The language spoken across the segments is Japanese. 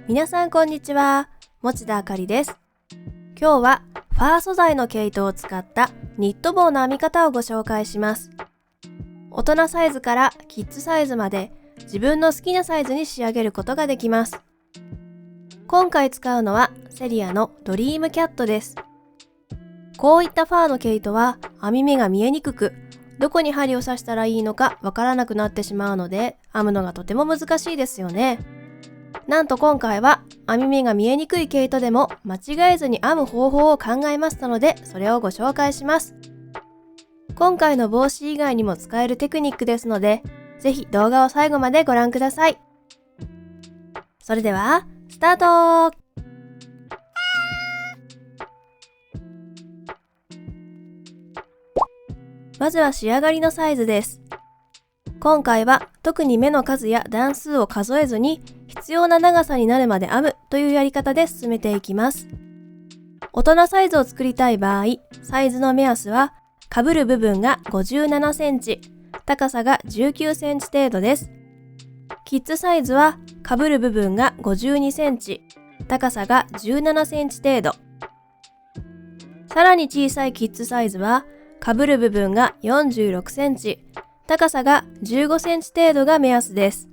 皆さんこんにちは、持田あかりです。今日はファー素材の毛糸を使ったニット帽の編み方をご紹介します。大人サイズからキッズサイズまで自分の好きなサイズに仕上げることができます。今回使うのはセリアのドリームキャットです。こういったファーの毛糸は編み目が見えにくく、どこに針を刺したらいいのかわからなくなってしまうので、編むのがとても難しいですよね。なんと今回は編み目が見えにくい毛糸でも間違えずに編む方法を考えましたので、それをご紹介します。今回の帽子以外にも使えるテクニックですので、ぜひ動画を最後までご覧ください。それではスタート。まずは仕上がりのサイズです。今回は特に目の数や段数を数えずに必要な長さになるまで編むというやり方で進めていきます。大人サイズを作りたい場合、サイズの目安は被る部分が57センチ、高さが19センチ程度です。キッズサイズは被る部分が52センチ、高さが17センチ程度。さらに小さいキッズサイズは被る部分が46センチ、高さが15センチ程度が目安です。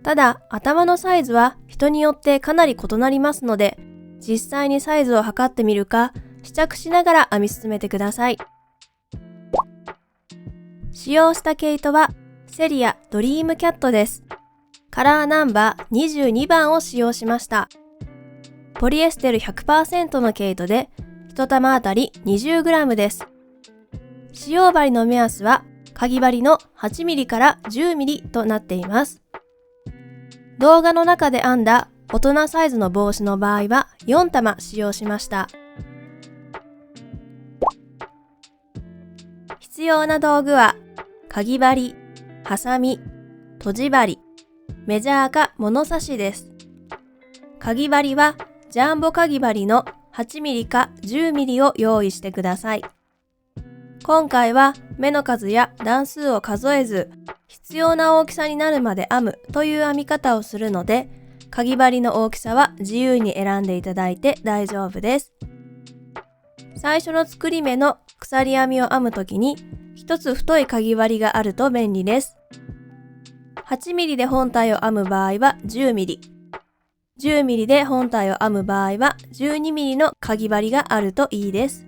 ただ、頭のサイズは人によってかなり異なりますので、実際にサイズを測ってみるか、試着しながら編み進めてください。使用した毛糸はセリアドリームキャットです。カラーナンバー22番を使用しました。ポリエステル 100% の毛糸で、1玉あたり 20g です。使用針の目安は、かぎ針の 8mm から 10mm となっています。動画の中で編んだ大人サイズの帽子の場合は4玉使用しました。必要な道具は、かぎ針、ハサミ、とじ針、メジャーか物差しです。かぎ針はジャンボかぎ針の 8mm か 10mm を用意してください。今回は目の数や段数を数えず、必要な大きさになるまで編むという編み方をするので、かぎ針の大きさは自由に選んでいただいて大丈夫です。最初の作り目の鎖編みを編むときに、一つ太いかぎ針があると便利です。8mm で本体を編む場合は 10mm、10mm で本体を編む場合は 12mm のかぎ針があるといいです。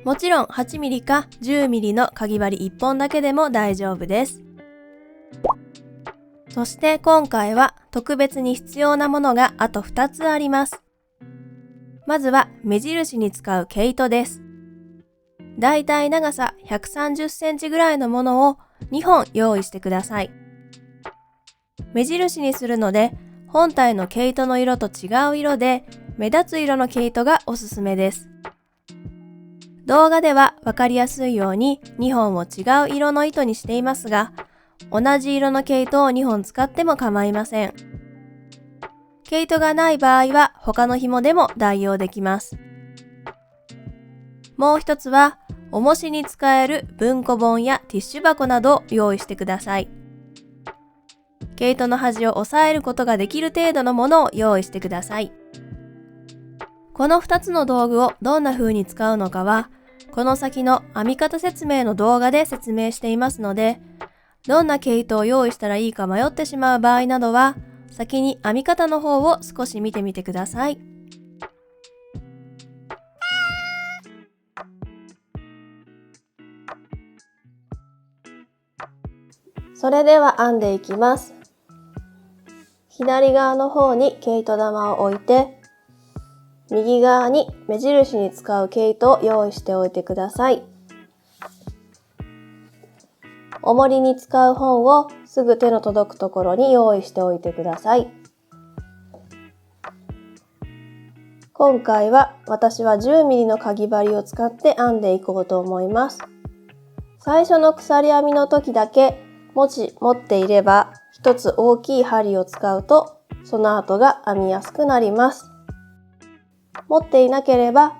もちろん 8mm か 10mm のかぎ針1本だけでも大丈夫です。そして今回は特別に必要なものがあと2つあります。まずは目印に使う毛糸です。だいたい長さ130センチぐらいのものを2本用意してください。目印にするので本体の毛糸の色と違う色で目立つ色の毛糸がおすすめです。動画ではわかりやすいように2本を違う色の糸にしていますが、同じ色の毛糸を2本使っても構いません。毛糸がない場合は他の紐でも代用できます。もう一つは、重しに使える文庫本やティッシュ箱などを用意してください。毛糸の端を押さえることができる程度のものを用意してください。この2つの道具をどんな風に使うのかは、この先の編み方説明の動画で説明していますので、どんな毛糸を用意したらいいか迷ってしまう場合などは、先に編み方の方を少し見てみてください。それでは編んでいきます。左側の方に毛糸玉を置いて、右側に目印に使う毛糸を用意しておいてください。重りに使う本をすぐ手の届くところに用意しておいてください。今回は私は 10mm のかぎ針を使って編んでいこうと思います。最初の鎖編みの時だけ持っていれば一つ大きい針を使うとその後が編みやすくなります。持っていなければ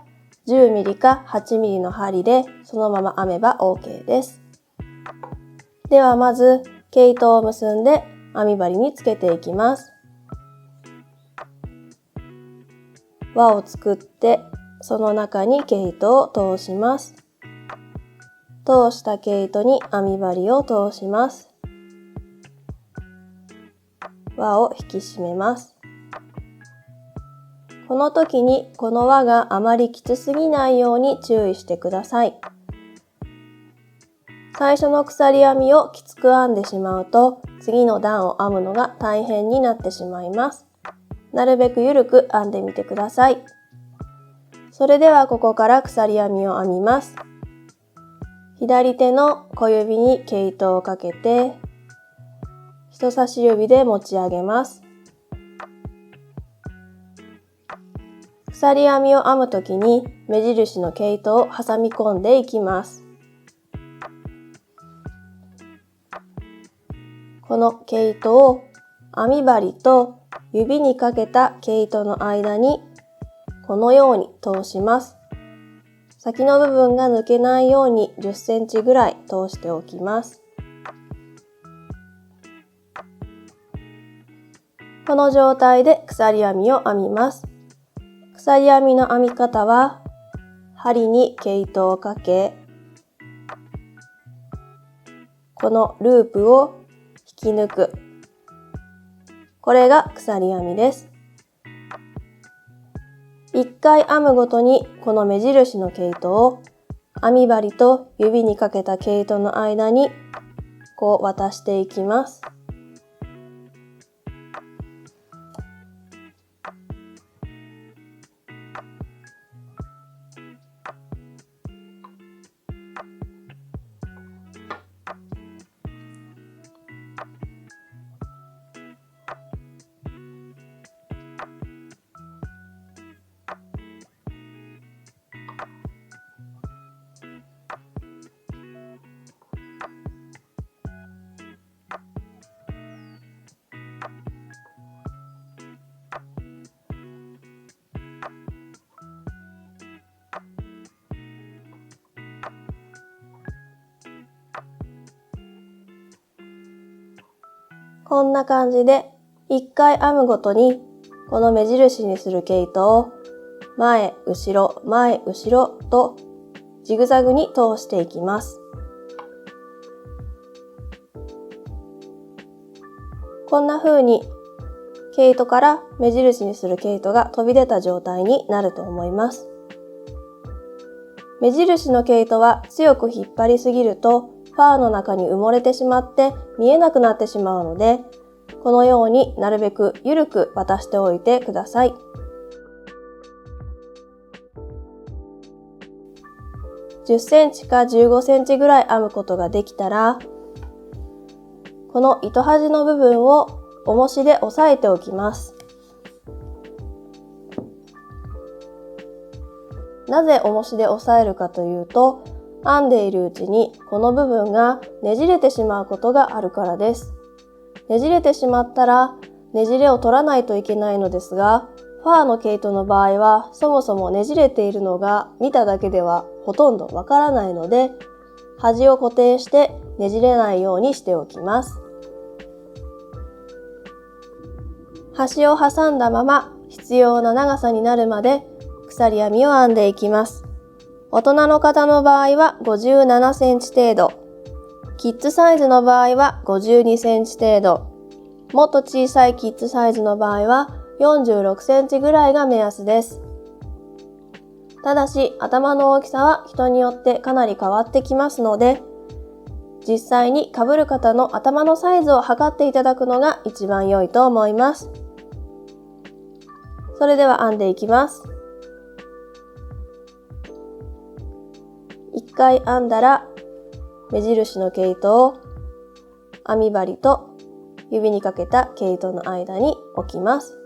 10mm か 8mm の針でそのまま編めば OK です。ではまず毛糸を結んで編み針につけていきます。輪を作ってその中に毛糸を通します。通した毛糸に編み針を通します。輪を引き締めます。この時にこの輪があまりきつすぎないように注意してください。最初の鎖編みをきつく編んでしまうと次の段を編むのが大変になってしまいます。なるべく緩く編んでみてください。それではここから鎖編みを編みます。左手の小指に毛糸をかけて人差し指で持ち上げます。鎖編みを編むときに目印の毛糸を挟み込んでいきます。この毛糸を編み針と指にかけた毛糸の間にこのように通します。先の部分が抜けないように10センチぐらい通しておきます。この状態で鎖編みを編みます。鎖編みの編み方は、針に毛糸をかけ、このループを引き抜く。これが鎖編みです。1回編むごとにこの目印の毛糸を編み針と指にかけた毛糸の間にこう渡していきます。こんな感じで1回編むごとにこの目印にする毛糸を前、後ろ、前、後ろとジグザグに通していきます。こんな風に毛糸から目印にする毛糸が飛び出た状態になると思います。目印の毛糸は強く引っ張りすぎるとファーの中に埋もれてしまって見えなくなってしまうので、このようになるべく緩く渡しておいてください。10センチか15センチぐらい編むことができたら、この糸端の部分を重しで押さえておきます。なぜ重しで押さえるかというと、編んでいるうちにこの部分がねじれてしまうことがあるからです。ねじれてしまったらねじれを取らないといけないのですが、ファーの毛糸の場合はそもそもねじれているのが見ただけではほとんどわからないので、端を固定してねじれないようにしておきます。端を挟んだまま必要な長さになるまで鎖編みを編んでいきます。大人の方の場合は57センチ程度、キッズサイズの場合は52センチ程度、もっと小さいキッズサイズの場合は46センチぐらいが目安です。ただし頭の大きさは人によってかなり変わってきますので、実際に被る方の頭のサイズを測っていただくのが一番良いと思います。それでは編んでいきます。1回編んだら目印の毛糸を編み針と指にかけた毛糸の間に置きます。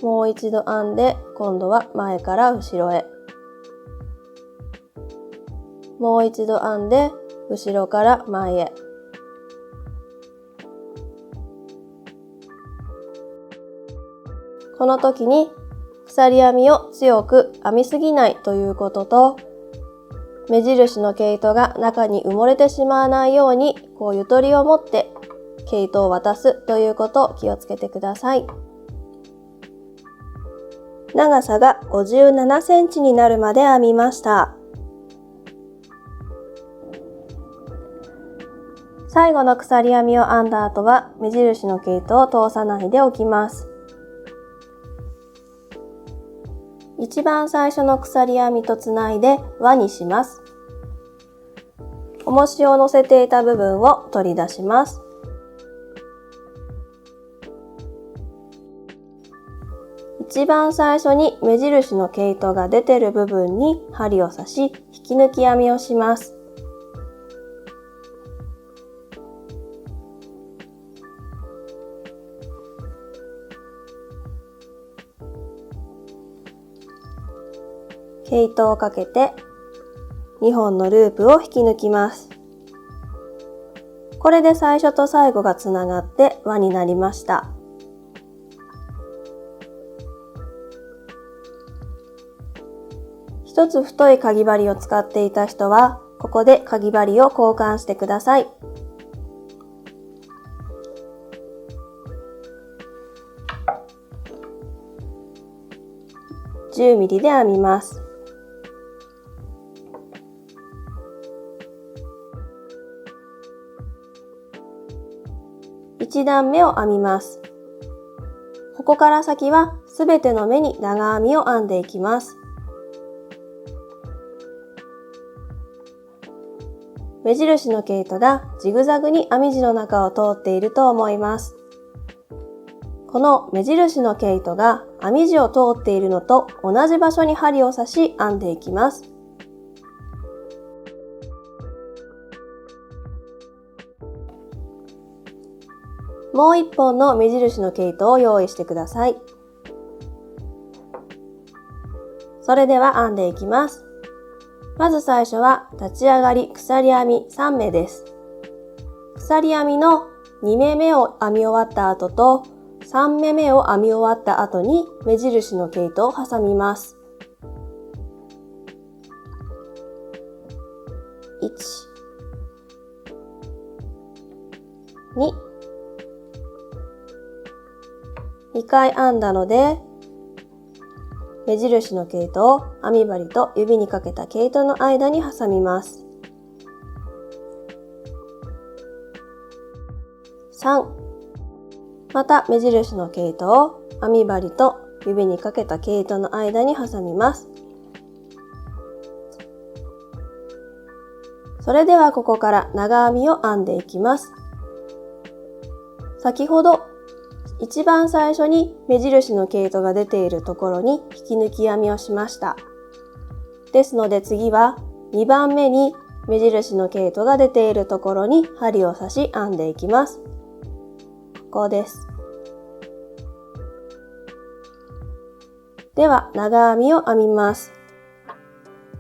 もう一度編んで今度は前から後ろへ。もう一度編んで後ろから前へ。この時に鎖編みを強く編みすぎないということと、目印の毛糸が中に埋もれてしまわないようにこうゆとりを持って毛糸を渡すということを気をつけてください。長さが57センチになるまで編みました。最後の鎖編みを編んだ後は目印の毛糸を通さないでおきます。一番最初の鎖編みとつないで輪にします。重しを乗せていた部分を取り出します。一番最初に目印の毛糸が出ている部分に針を刺し、引き抜き編みをします。毛糸をかけて2本のループを引き抜きます。これで最初と最後がつながって輪になりました。一つ太いかぎ針を使っていた人は、ここでかぎ針を交換してください。10ミリで編みます。1段目を編みます。ここから先はすべての目に長編みを編んでいきます。目印の毛糸がジグザグに編み地の中を通っていると思います。この目印の毛糸が編み地を通っているのと同じ場所に針を刺し編んでいきます。もう一本の目印の毛糸を用意してください。それでは編んでいきます。まず最初は立ち上がり鎖編み3目です。鎖編みの2目目を編み終わった後と3目目を編み終わった後に目印の毛糸を挟みます。1、2、2回編んだので、目印の毛糸を編み針と指にかけた毛糸の間に挟みます。3、また目印の毛糸を編み針と指にかけた毛糸の間に挟みます。それではここから長編みを編んでいきます。先ほど一番最初に目印の毛糸が出ているところに引き抜き編みをしました。ですので次は2番目に目印の毛糸が出ているところに針を刺し編んでいきます。ここです。では長編みを編みます。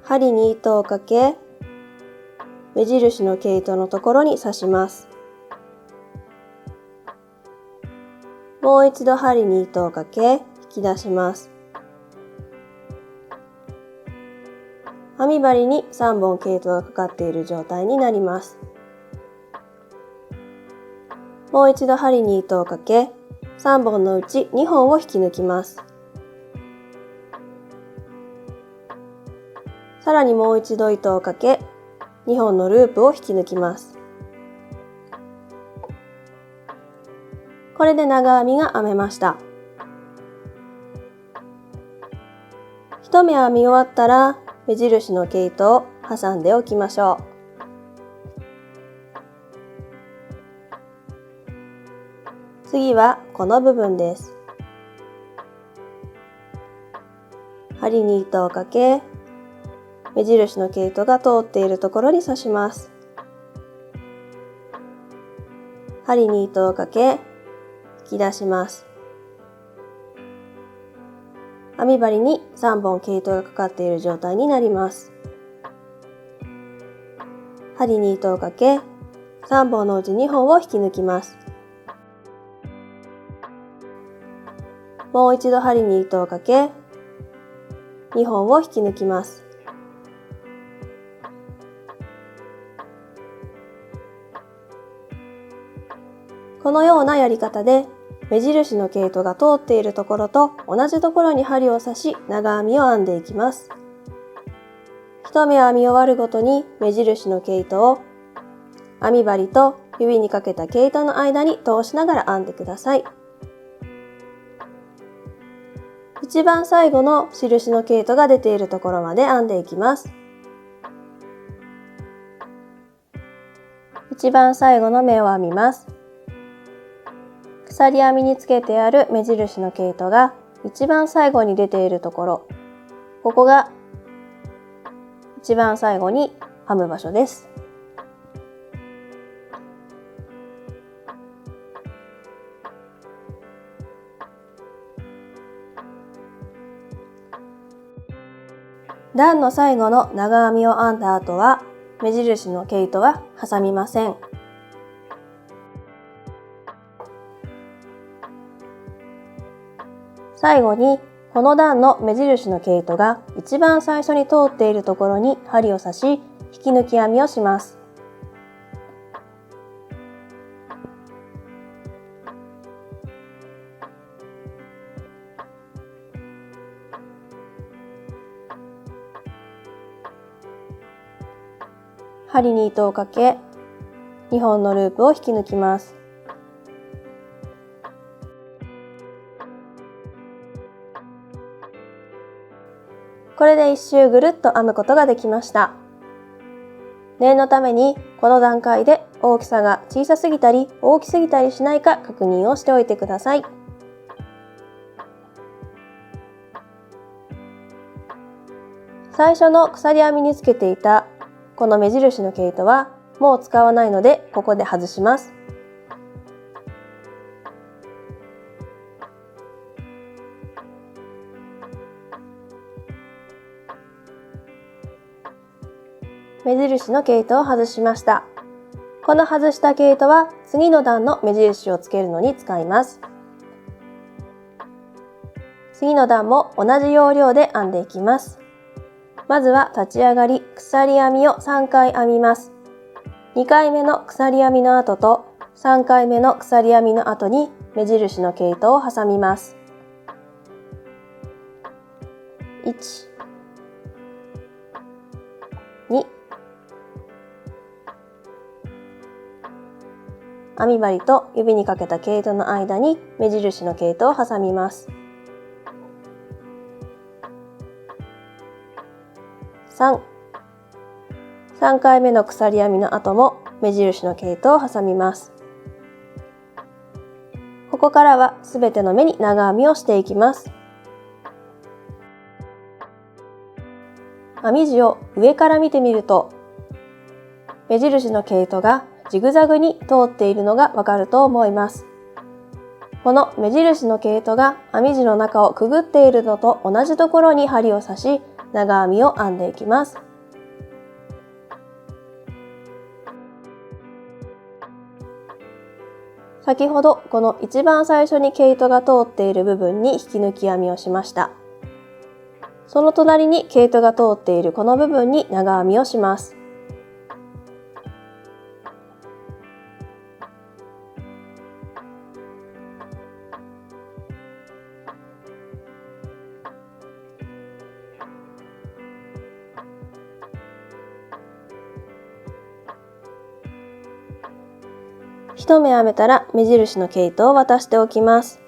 針に糸をかけ、目印の毛糸のところに刺します。もう一度針に糸をかけ、引き出します。編み針に3本毛糸がかかっている状態になります。もう一度針に糸をかけ、3本のうち2本を引き抜きます。さらにもう一度糸をかけ、2本のループを引き抜きます。これで長編みが編めました。一目編み終わったら目印の毛糸を挟んでおきましょう。次はこの部分です。針に糸をかけ、目印の毛糸が通っているところに刺します。針に糸をかけ、引き出します。編み針に3本毛糸がかかっている状態になります。針に糸をかけ、3本のうち2本を引き抜きます。もう一度針に糸をかけ、2本を引き抜きます。このようなやり方で目印の毛糸が通っているところと同じところに針を刺し、長編みを編んでいきます。一目編み終わるごとに目印の毛糸を編み針と指にかけた毛糸の間に通しながら編んでください。一番最後の印の毛糸が出ているところまで編んでいきます。一番最後の目を編みます。鎖編みにつけてある目印の毛糸が一番最後に出ているところ、ここが一番最後に編む場所です。段の最後の長編みを編んだ後は目印の毛糸は挟みません。最後にこの段の目印の毛糸が一番最初に通っているところに針を刺し、引き抜き編みをします。針に糸をかけ、2本のループを引き抜きます。これで一周ぐるっと編むことができました。念のためにこの段階で大きさが小さすぎたり大きすぎたりしないか確認をしておいてください。最初の鎖編みにつけていたこの目印の毛糸はもう使わないのでここで外します。目印の毛糸を外しました。この外した毛糸は次の段の目印をつけるのに使います。次の段も同じ要領で編んでいきます。まずは立ち上がり鎖編みを3回編みます。2回目の鎖編みの後と3回目の鎖編みの後に目印の毛糸を挟みます。1、2、編み針と指にかけた毛糸の間に目印の毛糸を挟みます。3回目の鎖編みの後も目印の毛糸を挟みます。ここからはすべての目に長編みをしていきます。編み地を上から見てみると目印の毛糸がジグザグに通っているのがわかると思います。この目印の毛糸が編み地の中をくぐっているのと同じところに針を刺し、長編みを編んでいきます。先ほどこの一番最初に毛糸が通っている部分に引き抜き編みをしました。その隣に毛糸が通っているこの部分に長編みをします。一目編めたら目印の毛糸を渡しておきます。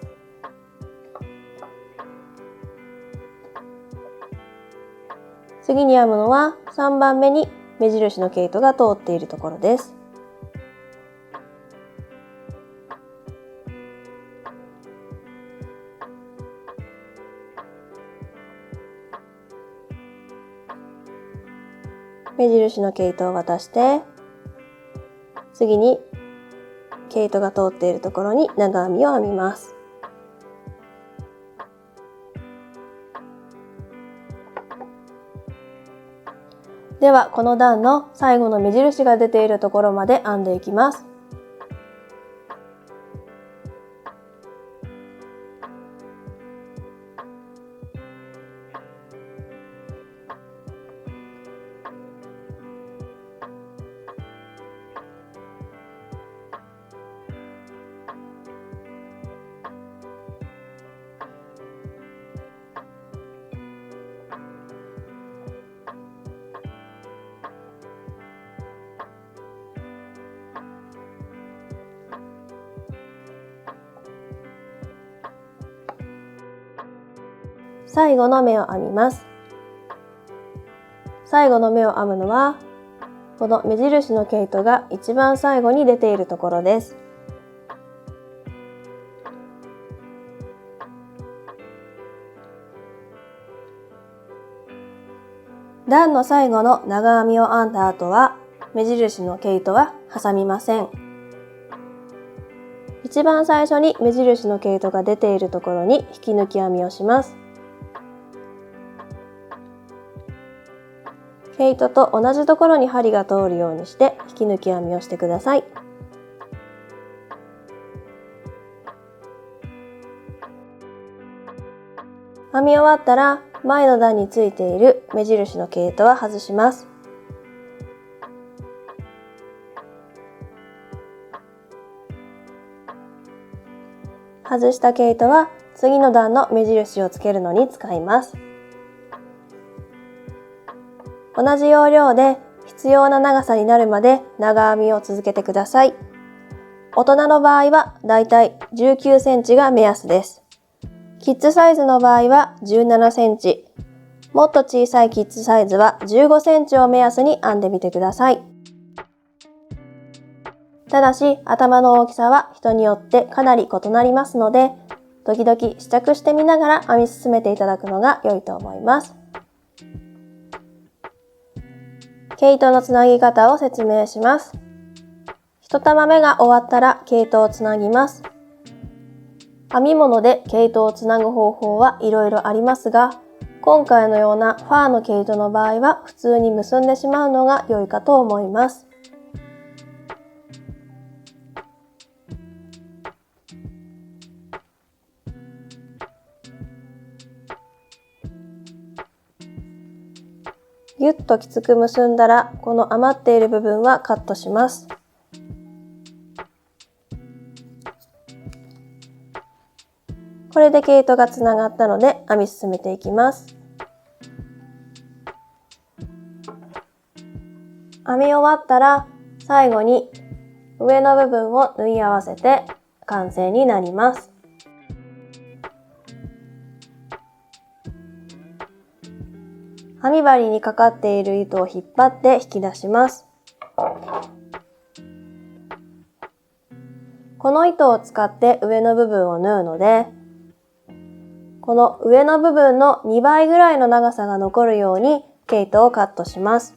次に編むのは3番目に目印の毛糸が通っているところです。目印の毛糸を渡して次に毛糸が通っているところに長編みを編みます。ではこの段の最後の目印が出ているところまで編んでいきます。最後の目を編みます。最後の目を編むのは、この目印の毛糸が一番最後に出ているところです。段の最後の長編みを編んだ後は、目印の毛糸は挟みません。一番最初に目印の毛糸が出ているところに引き抜き編みをします。毛糸と同じところに針が通るようにして引き抜き編みをしてください。編み終わったら前の段についている目印の毛糸は外します。外した毛糸は次の段の目印をつけるのに使います。同じ要領で必要な長さになるまで長編みを続けてください。大人の場合はだいたい19センチが目安です。キッズサイズの場合は17センチ、もっと小さいキッズサイズは15センチを目安に編んでみてください。ただし頭の大きさは人によってかなり異なりますので、時々試着してみながら編み進めていただくのが良いと思います。毛糸のつなぎ方を説明します。1玉目が終わったら毛糸をつなぎます。編み物で毛糸をつなぐ方法はいろいろありますが、今回のようなファーの毛糸の場合は普通に結んでしまうのが良いかと思います。ぎゅっときつく結んだら、この余っている部分はカットします。これで毛糸がつながったので編み進めていきます。編み終わったら最後に上の部分を縫い合わせて完成になります。編み針にかかっている糸を引っ張って引き出します。この糸を使って上の部分を縫うので、この上の部分の2倍ぐらいの長さが残るように毛糸をカットします。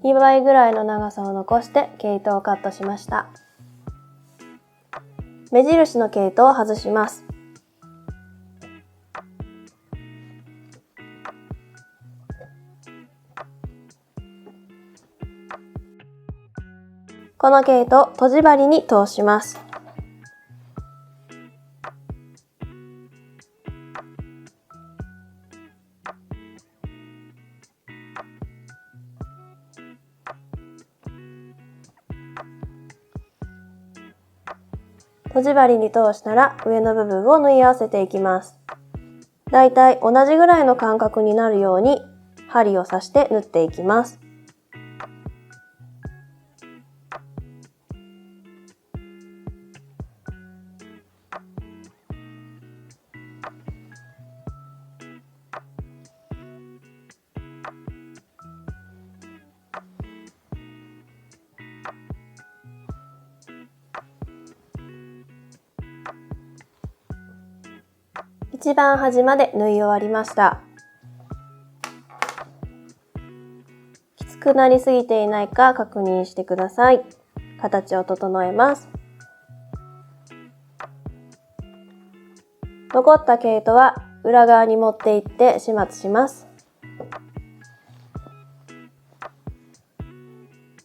2倍ぐらいの長さを残して毛糸をカットしました。目印の毛糸を外します。この毛糸をとじ針に通します。とじ針に通したら上の部分を縫い合わせていきます。だいたい同じぐらいの間隔になるように針を刺して縫っていきます。一番端まで縫い終わりました。きつくなりすぎていないか確認してください。形を整えます。残った毛糸は裏側に持っていって始末します。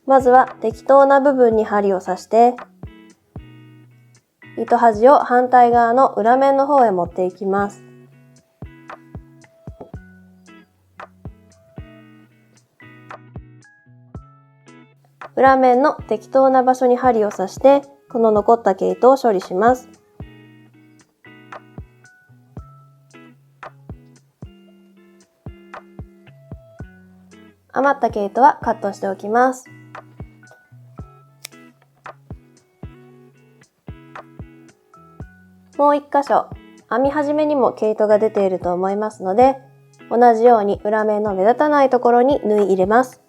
まずは適当な部分に針を刺して糸端を反対側の裏面の方へ持っていきます。裏面の適当な場所に針を刺してこの残った毛糸を処理します。余った毛糸はカットしておきます。もう1箇所、編み始めにも毛糸が出ていると思いますので、同じように裏面の目立たないところに縫い入れます。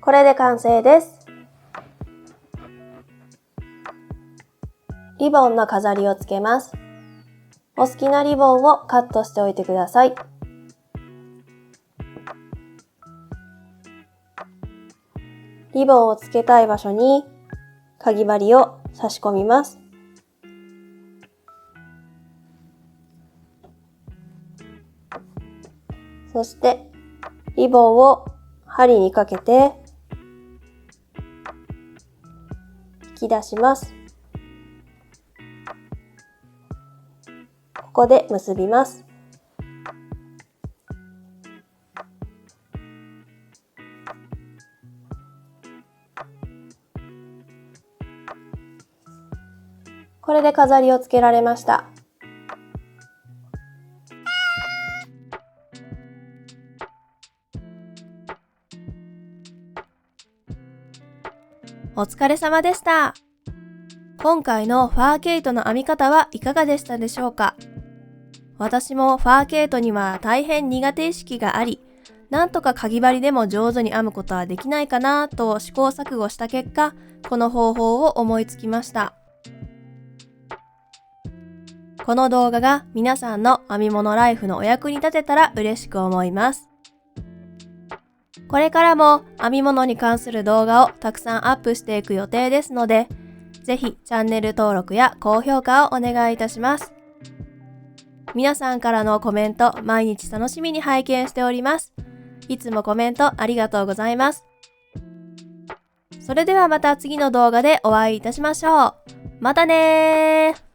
これで完成です。リボンの飾りをつけます。お好きなリボンをカットしておいてください。リボンをつけたい場所にかぎ針を差し込みます。そしてリボンを針にかけて引き出します。ここで結びます。これで飾りをつけられました。お疲れ様でした。今回のファー毛糸の編み方はいかがでしたでしょうか？私もファー毛糸には大変苦手意識があり、なんとかかぎ針でも上手に編むことはできないかなと試行錯誤した結果、この方法を思いつきました。この動画が皆さんの編み物ライフのお役に立てたら嬉しく思います。これからも編み物に関する動画をたくさんアップしていく予定ですので、ぜひチャンネル登録や高評価をお願いいたします。皆さんからのコメント、毎日楽しみに拝見しております。いつもコメントありがとうございます。それではまた次の動画でお会いいたしましょう。またねー。